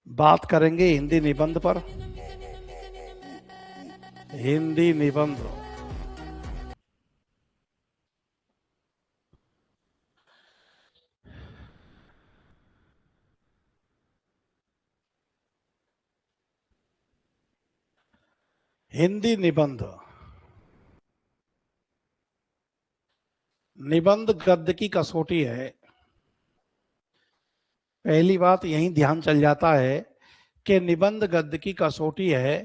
बात करेंगे हिंदी निबंध पर। हिंदी निबंध। हिंदी निबंध। निबंध गद्य की कसौटी है। पहली बात यही ध्यान चल जाता है कि निबंध गद्य की कसौटी है।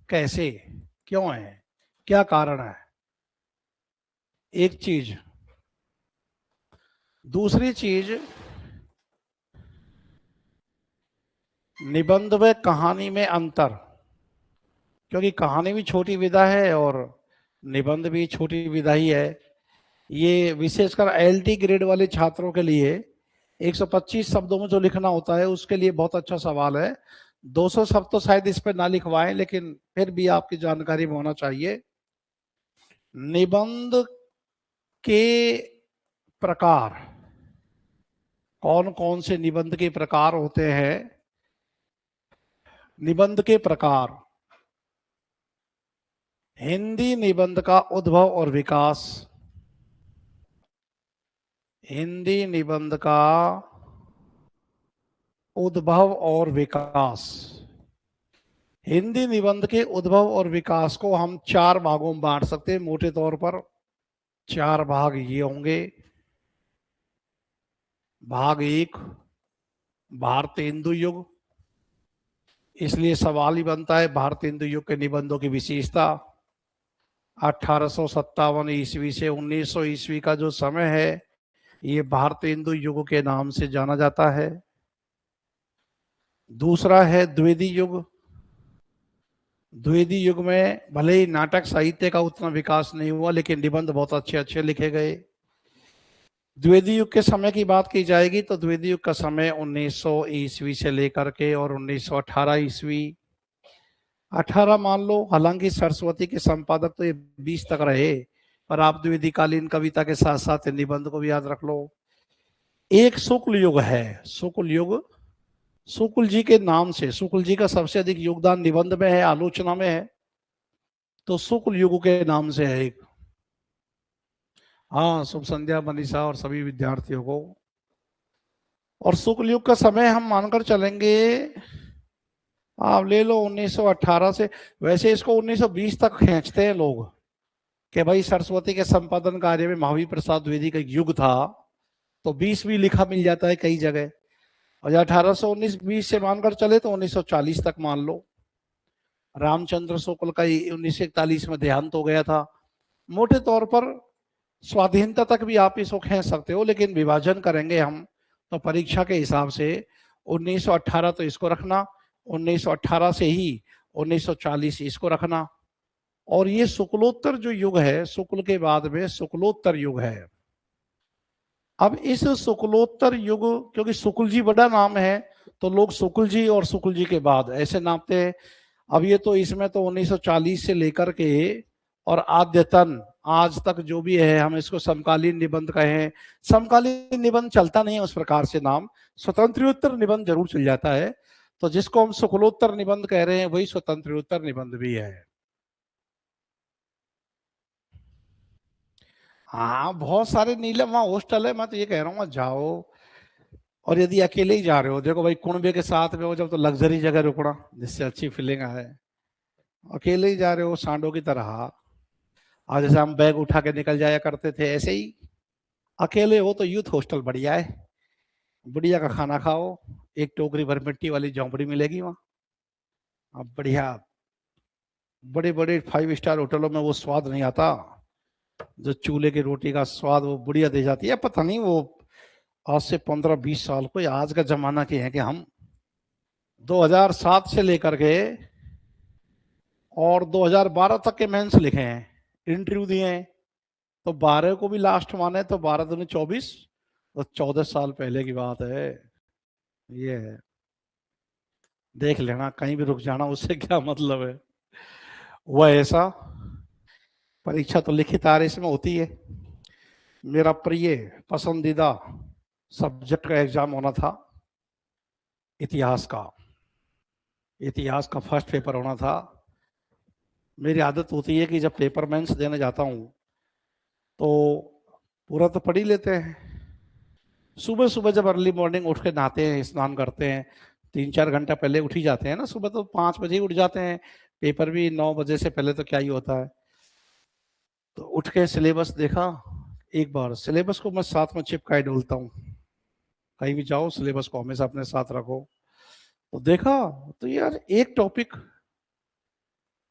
कैसे, क्यों है, क्या कारण है, एक चीज। दूसरी चीज, निबंध व कहानी में अंतर। क्योंकि कहानी भी छोटी विधा है और निबंध भी छोटी विधा ही है। ये विशेषकर एलटी ग्रेड वाले छात्रों के लिए 125 शब्दों में जो लिखना होता है उसके लिए बहुत अच्छा सवाल है। 200 शब्द तो शायद इस पे ना लिखवाएं, लेकिन फिर भी आपकी जानकारी में होना चाहिए। निबंध के प्रकार, कौन कौन से निबंध के प्रकार होते हैं। निबंध के प्रकार। हिंदी निबंध का उद्भव और विकास। हिंदी निबंध का उद्भव और विकास। हिंदी निबंध के उद्भव और विकास को हम 4 भागों में बांट सकते हैं मोटे तौर पर। 4 भाग ये होंगे। भाग 1, भारतीय हिंदू युग। इसलिए सवाल ही बनता है भारतीय हिंदू युग के निबंधों की विशेषता। 1857 ईस्वी से 1900 ईस्वी का जो समय है ये भारतीय हिंदू युग के नाम से जाना जाता है। दूसरा है द्विवेदी युग। द्विवेदी युग में भले ही नाटक साहित्य का उतना विकास नहीं हुआ, लेकिन निबंध बहुत अच्छे अच्छे लिखे गए। द्विवेदी युग के समय की बात की जाएगी तो द्विवेदी युग का समय 1900 ईस्वी से लेकर के और 1918 ईस्वी। 18 मान लो, हालांकि सरस्वती के संपादक तो ये 20 तक रहे, पर आप द्विवेदी कालीन कविता के साथ साथ निबंध को भी याद रख लो। एक शुक्ल युग है। शुक्ल युग शुक्ल जी के नाम से, शुक्ल जी का सबसे अधिक योगदान निबंध में है, आलोचना में है, तो शुक्ल युग के नाम से है एक। हाँ, शुभ संध्या मनीषा और सभी विद्यार्थियों को। और शुक्ल युग का समय हम मानकर चलेंगे, आप ले लो 1918 से। वैसे इसको 1920 तक खींचते हैं लोग कि भाई सरस्वती के संपादन कार्य में महावीर प्रसाद द्विवेदी का युग था, तो 20 भी लिखा मिल जाता है कई जगह। और 1819-20 से मानकर चले तो 1940 तक मान लो। रामचंद्र शुक्ल का 1941 में देहांत हो गया था। मोटे तौर पर स्वाधीनता तक भी आप इसको खींच सकते हो, लेकिन विभाजन करेंगे हम तो परीक्षा के हिसाब से 1918 तो इसको रखना, 1918 से ही 1940 इसको रखना। और ये शुक्लोत्तर जो युग है, शुक्ल के बाद में शुक्लोत्तर युग है। अब इस शुक्लोत्तर युग, क्योंकि शुक्ल जी बड़ा नाम है तो लोग शुक्ल जी और शुक्ल जी के बाद ऐसे नापते हैं। अब ये तो इसमें तो 1940 से लेकर के और आद्यतन आज तक जो भी है हम इसको समकालीन निबंध कहें। समकालीन निबंध चलता नहीं है उस प्रकार से नाम, स्वतंत्रोत्तर निबंध जरूर चल जाता है। तो जिसको हम शुक्लोत्तर निबंध कह रहे हैं वही स्वतंत्रोत्तर निबंध भी है। हाँ, बहुत सारे नीलम वहाँ हॉस्टल है, मैं तो ये कह रहा हूँ वहाँ जाओ। और यदि अकेले ही जा रहे हो, देखो भाई कुणबे के साथ में हो जब तो लग्जरी जगह रुकना जिससे अच्छी फीलिंग आए। अकेले ही जा रहे हो सांडों की तरह, आज जैसे हम बैग उठा के निकल जाया करते थे ऐसे ही अकेले हो तो यूथ हॉस्टल बढ़िया है। बढ़िया का खाना खाओ, एक टोकरी भर मिट्टी वाली झोंपड़ी मिलेगी वहाँ। अब बढ़िया, बड़े बड़े 5 स्टार होटलों में वो स्वाद नहीं आता जो चूल्हे की रोटी का स्वाद वो बुढ़िया दे जाती है। पता नहीं वो आज से 15-20 साल को या आज का जमाना के हैं कि हम 2007 से लेकर के और 2012 तक के मेंस लिखे हैं, इंटरव्यू दिए हैं। तो 12 को भी लास्ट माने तो 12 दूनी 24, तो 14 साल पहले की बात है ये है। देख लेना, कहीं भी रुक जाना उससे क्या मतलब है। वह ऐसा, परीक्षा तो लिखित आर इसमें होती है। मेरा प्रिय पसंदीदा सब्जेक्ट का एग्जाम होना था इतिहास का। इतिहास का फर्स्ट पेपर होना था। मेरी आदत होती है कि जब पेपर मेंस देने जाता हूँ तो पूरा तो पढ़ ही लेते हैं। सुबह सुबह जब अर्ली मॉर्निंग उठ के नहाते हैं, स्नान करते हैं, 3-4 घंटा पहले उठ ही जाते हैं ना, सुबह तो 5 बजे ही उठ जाते हैं। पेपर भी 9 बजे से पहले तो क्या ही होता है। तो उठ के सिलेबस देखा, एक बार सिलेबस को मैं साथ में चिपकाए डोलता हूँ। कहीं भी जाओ सिलेबस को हमेशा अपने साथ रखो। तो देखा तो यार एक टॉपिक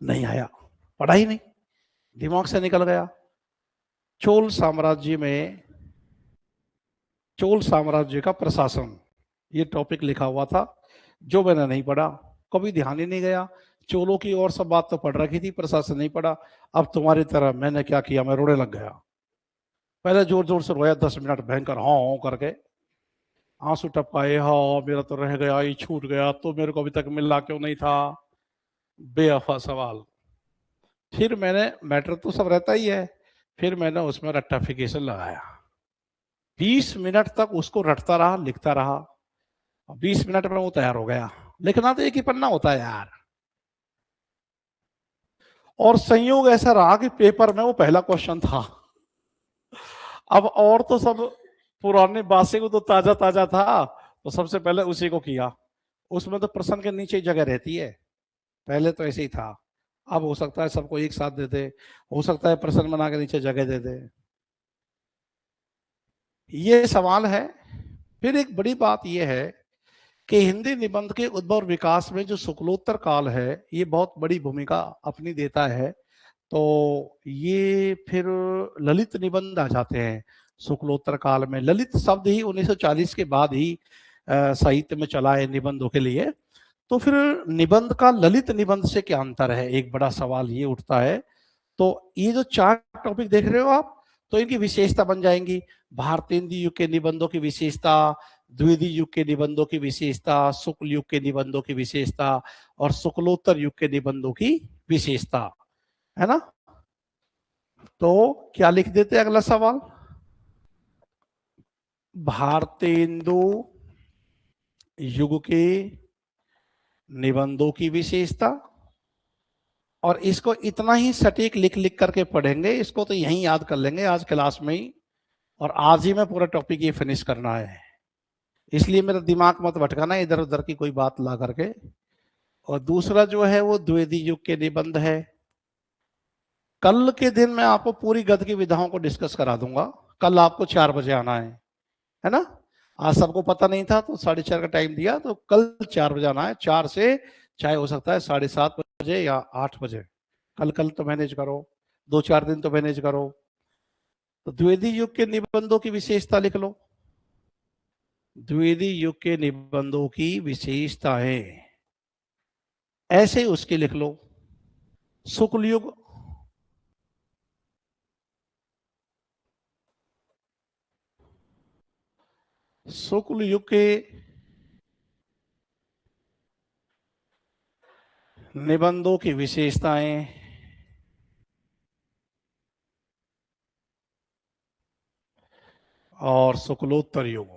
नहीं आया, पढ़ा ही नहीं, दिमाग से निकल गया। चोल साम्राज्य में, चोल साम्राज्य का प्रशासन, ये टॉपिक लिखा हुआ था, जो मैंने नहीं पढ़ा, कभी ध्यान ही नहीं गया। चोलों की और सब बात तो पढ़ रखी थी, प्रशासन नहीं पढ़ा। अब तुम्हारी तरह मैंने क्या किया, मैं रोने लग गया। पहले जोर जोर से रोया 10 मिनट भयंकर हाँ करके, आंसू टपकाए, हाँ मेरा तो रह गया, ये छूट गया, तो मेरे को अभी तक मिला क्यों नहीं था, बेवफा सवाल। फिर मैंने, मैटर तो सब रहता ही है, फिर मैंने उसमें रेक्टिफिकेशन लगाया। 20 मिनट तक उसको रटता रहा, लिखता रहा, 20 मिनट में वो तैयार हो गया। लिखना तो एक ही पन्ना होता है यार। और संयोग ऐसा रहा कि पेपर में वो पहला क्वेश्चन था। अब और तो सब पुराने बासे को तो ताजा ताजा था, तो सबसे पहले उसी को किया। उसमें तो प्रश्न के नीचे जगह रहती है, पहले तो ऐसे ही था। अब हो सकता है सबको एक साथ दे दे, हो सकता है प्रश्न बना के नीचे जगह दे दे। ये सवाल है। फिर एक बड़ी बात यह है कि हिंदी निबंध के उद्भव और विकास में जो शुक्लोत्तर काल है, ये बहुत बड़ी भूमिका अपनी देता है। तो ये फिर ललित निबंध आ जाते हैं शुक्लोत्तर काल में। ललित शब्द ही 1940 के बाद ही साहित्य में चला है निबंधों के लिए। तो फिर निबंध का ललित निबंध से क्या अंतर है, एक बड़ा सवाल ये उठता है। तो ये जो 4 टॉपिक देख रहे हो आप, तो इनकी विशेषता बन जाएंगी। भारतेंदु युग के निबंधों की विशेषता, द्विवेदी युग के निबंधों की विशेषता, शुक्ल युग के निबंधों की विशेषता, और शुक्लोत्तर युग के निबंधों की विशेषता, है ना। तो क्या लिख देते अगला सवाल, भारतेंदु युग के निबंधों की विशेषता। और इसको इतना ही सटीक लिख लिख करके पढ़ेंगे, इसको तो यहीं याद कर लेंगे आज क्लास में ही, और आज ही में पूरा टॉपिक ये फिनिश करना है। इसलिए मेरा दिमाग मत भटकाना इधर उधर की कोई बात ला करके। और दूसरा जो है वो द्विवेदी युग के निबंध है। कल के दिन मैं आपको पूरी गद्य की विधाओं को डिस्कस करा दूंगा। कल आपको 4 बजे आना है ना। आज सबको पता नहीं था तो 4:30 का टाइम दिया, तो कल 4 बजे आना है। 4 से चाहे हो सकता है 7:30 या 8 बजे। कल कल तो मैनेज करो, 2-4 दिन तो मैनेज करो। तो द्विवेदी युग के निबंधों की विशेषता लिख लो। द्विवेदी युग के निबंधों की विशेषताएं ऐसे उसके लिख लो। शुक्ल युग, शुक्ल युग के निबंधों की विशेषताएं, और शुक्लोत्तर युग,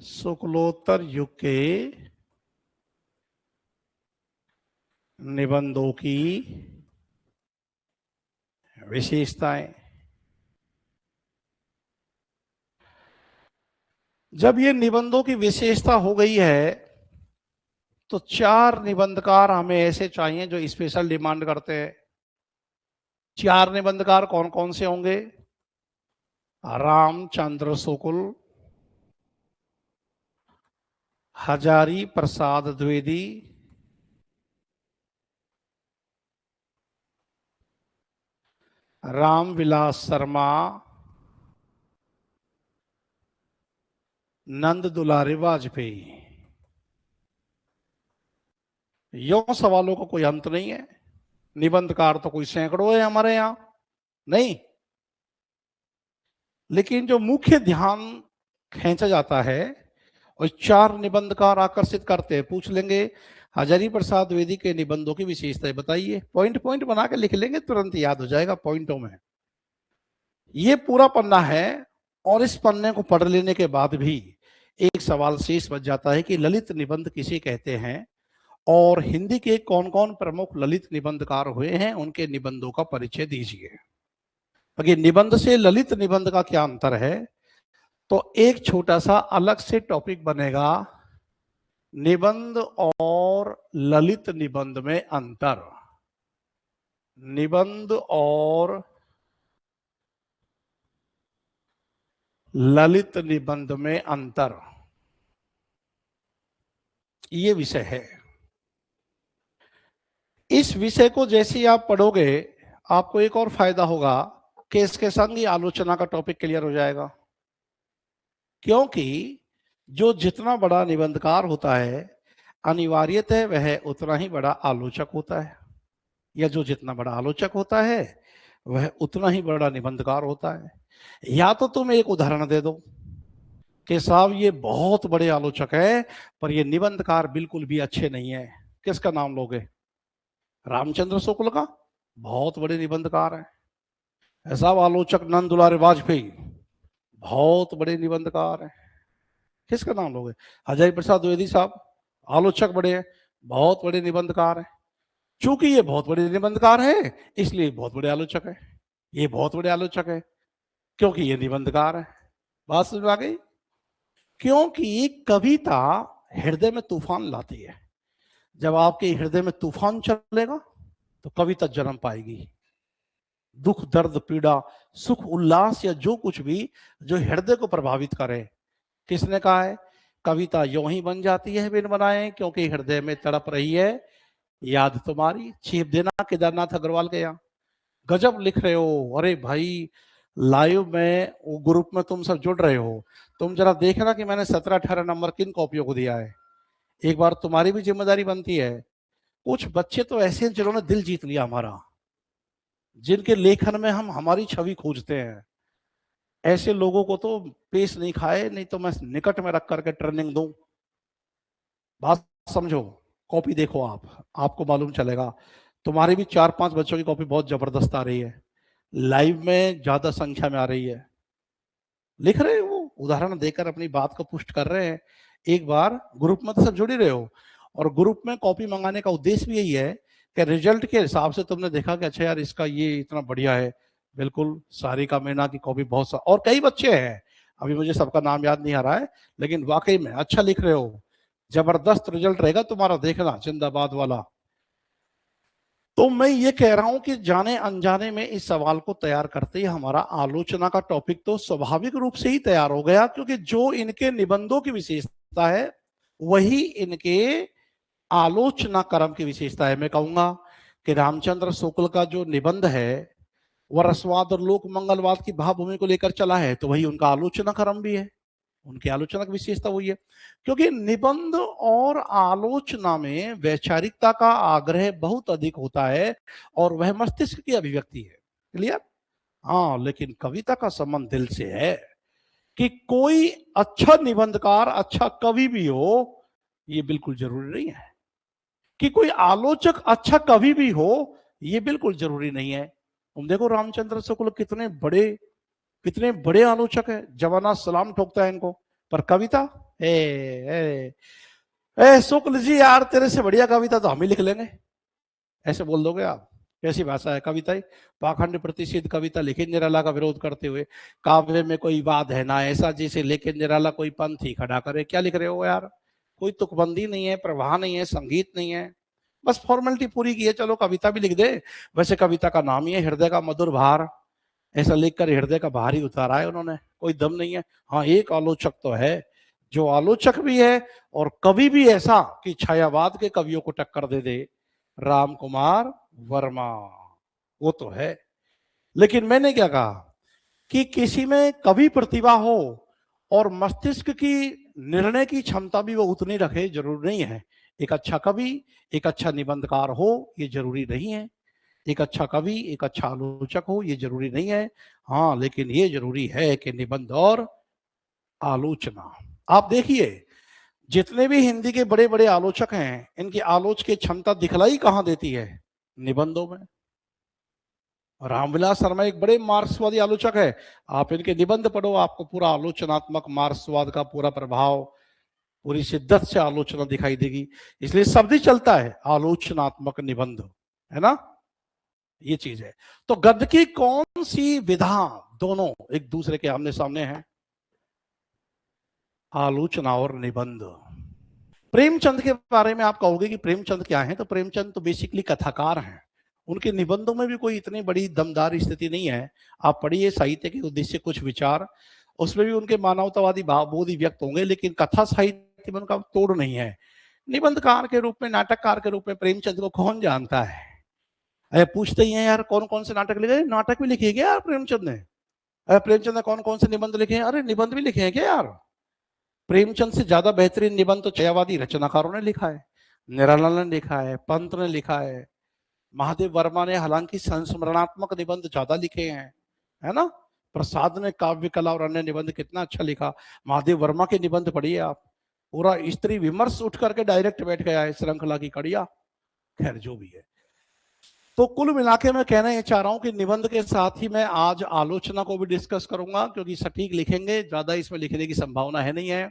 शुक्लोत्तर युग के निबंधों की विशेषताएं। जब ये निबंधों की विशेषता हो गई है, तो 4 निबंधकार हमें ऐसे चाहिए जो स्पेशल डिमांड करते हैं। 4 निबंधकार कौन कौन से होंगे, रामचंद्र शुक्ल, हजारी प्रसाद द्विवेदी, रामविलास शर्मा, नंद दुलारी वाजपेयी। यो सवालों का कोई अंत नहीं है। निबंधकार तो कोई सैकड़ों है हमारे यहां, नहीं। लेकिन जो मुख्य ध्यान खींचा जाता है, और 4 निबंधकार आकर्षित करते हैं। पूछ लेंगे हजारी प्रसाद द्विवेदी के निबंधों की विशेषताएं बताइए, पॉइंट पॉइंट बना के लिख लेंगे, तुरंत याद हो जाएगा पॉइंटों में। ये पूरा पन्ना है, और इस पन्ने को पढ़ लेने के बाद भी एक सवाल शेष बच जाता है कि ललित निबंध किसे कहते हैं और हिंदी के कौन कौन प्रमुख ललित निबंधकार हुए हैं, उनके निबंधों का परिचय दीजिए। अगर निबंध से ललित निबंध का क्या अंतर है, तो एक छोटा सा अलग से टॉपिक बनेगा, निबंध और ललित निबंध में अंतर। निबंध और ललित निबंध में अंतर, ये विषय है। इस विषय को जैसे ही आप पढ़ोगे आपको एक और फायदा होगा कि इसके संग ही आलोचना का टॉपिक क्लियर हो जाएगा। क्योंकि जो जितना बड़ा निबंधकार होता है अनिवार्यतः वह उतना ही बड़ा आलोचक होता है, या जो जितना बड़ा आलोचक होता है वह उतना ही बड़ा निबंधकार होता है। या तो तुम एक उदाहरण दे दो कि साहब ये बहुत बड़े आलोचक है पर ये निबंधकार बिल्कुल भी अच्छे नहीं है, किसका नाम लोगे? रामचंद्र शुक्ल का, बहुत बड़े निबंधकार हैं। साहब आलोचक नंद दुलारे वाजपेयी, बहुत बड़े निबंधकार हैं, किसका नाम लोगे? अजय प्रसाद द्विवेदी साहब, आलोचक बड़े हैं, बहुत बड़े निबंधकार हैं। चूंकि ये बहुत बड़े निबंधकार है इसलिए बहुत बड़े आलोचक है। ये बहुत बड़े आलोचक है क्योंकि ये निबंधकार है। बात समझ आ गई? क्योंकि कविता हृदय में तूफान लाती है। जब आपके हृदय में तूफान चलेगा तो कविता जन्म पाएगी। दुख दर्द पीड़ा सुख उल्लास या जो कुछ भी जो हृदय को प्रभावित करे, किसने कहा है? कविता यूं ही बन जाती है बिन बनाए, क्योंकि हृदय में तड़प रही है याद तुम्हारी। छीप देना केदारनाथ अग्रवाल के यहाँ, गजब लिख रहे हो। अरे भाई लाइव में ग्रुप में तुम सब जुड़ रहे हो, तुम जरा देखना कि मैंने 17-18 नंबर किन कॉपियों को दिया है। एक बार तुम्हारी भी जिम्मेदारी बनती है। कुछ बच्चे तो ऐसे हैं जिन्होंने दिल जीत लिया हमारा, जिनके लेखन में हम हमारी छवि खोजते हैं। ऐसे लोगों को तो पेश नहीं खाए, नहीं तो मैं निकट में रख करके ट्रेनिंग दूं। बात समझो, कॉपी देखो आपको मालूम चलेगा। तुम्हारी भी 4-5 बच्चों की कॉपी बहुत जबरदस्त आ रही है, लाइव में ज्यादा संख्या में आ रही है। लिख रहे हो, उदाहरण देकर अपनी बात को पुष्ट कर रहे हैं। एक बार ग्रुप में तो सब जुड़ ही रहे हो, और ग्रुप में कॉपी मंगाने का उद्देश्य भी यही है कि रिजल्ट के हिसाब से तुमने देखा कि अच्छा यार इसका ये इतना बढ़िया है। बिल्कुल सारिका मीना की कॉपी बहुत सा, और कई बच्चे हैं, अभी मुझे सबका नाम याद नहीं आ रहा है, लेकिन वाकई में अच्छा लिख रहे हो। जबरदस्त रिजल्ट रहेगा तुम्हारा, देखना, जिंदाबाद वाला। तो मैं ये कह रहा हूं कि जाने अनजाने में इस सवाल को तैयार करते ही हमारा आलोचना का टॉपिक तो स्वाभाविक रूप से ही तैयार हो गया, क्योंकि जो इनके निबंधों की विशेषता है वही इनके आलोचना क्रम की विशेषता है। मैं कहूंगा कि रामचंद्र शुक्ल का जो निबंध है वह रसवाद और लोक मंगलवाद की भावभूमि को लेकर चला है, तो वही उनका आलोचना क्रम भी है, उनकी आलोचना की विशेषता वही है। क्योंकि निबंध और आलोचना में वैचारिकता का आग्रह बहुत अधिक होता है और वह मस्तिष्क की अभिव्यक्ति है। क्लियर? हाँ, लेकिन कविता का संबंध दिल से है। कि कोई अच्छा निबंधकार अच्छा कवि भी हो ये बिल्कुल जरूरी नहीं है, कि कोई आलोचक अच्छा कवि भी हो ये बिल्कुल जरूरी नहीं है। तुम देखो रामचंद्र शुक्ल कितने बड़े आलोचक है, जमाना सलाम ठोकता है इनको, पर कविता ए, ए, ए शुक्ल जी यार तेरे से बढ़िया कविता तो हम ही लिख लेंगे, ऐसे बोल दोगे आप? कैसी भाषा है? कविता ही पाखंड प्रतिषेध कविता लिखे निराला का विरोध करते हुए, काव्य में कोई वाद है ना ऐसा जैसे लेकिन निराला कोई पंथ ही खड़ा करे। क्या लिख रहे हो यार? कोई तुकबंदी नहीं है, प्रवाह नहीं है, संगीत नहीं है, बस फॉर्मेलिटी पूरी की है, चलो कविता भी लिख दे। वैसे कविता का नाम ही है हृदय का मधुर भार, ऐसा लिखकर हृदय का भार ही उतारा है उन्होंने, कोई दम नहीं है। हाँ, एक आलोचक तो है जो आलोचक भी है और कवि भी ऐसा कि छायावाद के कवियों को टक्कर दे दे, राम कुमार वर्मा, वो तो है। लेकिन मैंने क्या कहा कि किसी में कवि प्रतिभा हो और मस्तिष्क की निर्णय की क्षमता भी वो उतनी रखे जरूरी नहीं है। एक अच्छा कवि एक अच्छा निबंधकार हो ये जरूरी नहीं है, एक अच्छा कवि एक अच्छा आलोचक हो ये जरूरी नहीं है। हाँ, लेकिन ये जरूरी है कि निबंध और आलोचना, आप देखिए जितने भी हिंदी के बड़े बड़े आलोचक हैं इनकी आलोच की क्षमता दिखलाई कहां देती है? निबंधों में। रामविलास शर्मा एक बड़े मार्क्सवादी आलोचक है, आप इनके निबंध पढ़ो, आपको पूरा आलोचनात्मक मार्क्सवाद का पूरा प्रभाव, पूरी शिद्दत से आलोचना दिखाई देगी। इसलिए शब्द ही चलता है आलोचनात्मक निबंध, है ना, ये चीज है। तो गद्य की कौन सी विधा दोनों एक दूसरे के आमने सामने हैं, आलोचना और निबंध। प्रेमचंद के बारे में आप कहोगे कि प्रेमचंद क्या है, तो प्रेमचंद तो बेसिकली कथाकार हैं। उनके निबंधों में भी कोई इतनी बड़ी दमदार स्थिति नहीं है। आप पढ़िए साहित्य के उद्देश्य कुछ विचार, उसमें भी उनके मानवतावादी भावबोध व्यक्त होंगे, लेकिन कथा साहित्य में उनका तोड़ नहीं है। निबंधकार के रूप में, नाटककार के रूप में प्रेमचंद को कौन जानता है? अरे पूछते ही हैं यार कौन कौन से नाटक लिखे, नाटक भी लिखे क्या यार प्रेमचंद ने? अरे प्रेमचंद ने कौन कौन से निबंध लिखे हैं? अरे निबंध भी लिखे हैं क्या यार? प्रेमचंद से ज्यादा बेहतरीन निबंध तो छायावादी रचनाकारों ने लिखा है। निराला ने लिखा है, पंत ने लिखा है, महादेव वर्मा ने हालांकि संस्मरणात्मक निबंध ज्यादा लिखे हैं, है ना। प्रसाद ने काव्य कला और अन्य निबंध कितना अच्छा लिखा। महादेव वर्मा के निबंध पढ़िए आप, पूरा स्त्री विमर्श उठ करके डायरेक्ट बैठ गया है, श्रृंखला की कड़िया। खैर जो भी है, तो कुल मिला के मैं कहना ये चाह रहा हूं कि निबंध के साथ ही मैं आज आलोचना को भी डिस्कस करूंगा, क्योंकि सटीक लिखेंगे, ज्यादा इसमें लिखने की संभावना है नहीं है।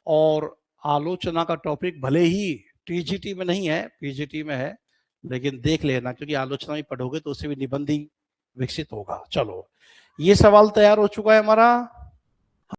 और आलोचना का टॉपिक भले ही टीजीटी में नहीं है, पीजीटी में है, लेकिन देख लेना, क्योंकि आलोचना भी पढ़ोगे तो उससे भी निबंध ही विकसित होगा। चलो, ये सवाल तैयार हो चुका है हमारा।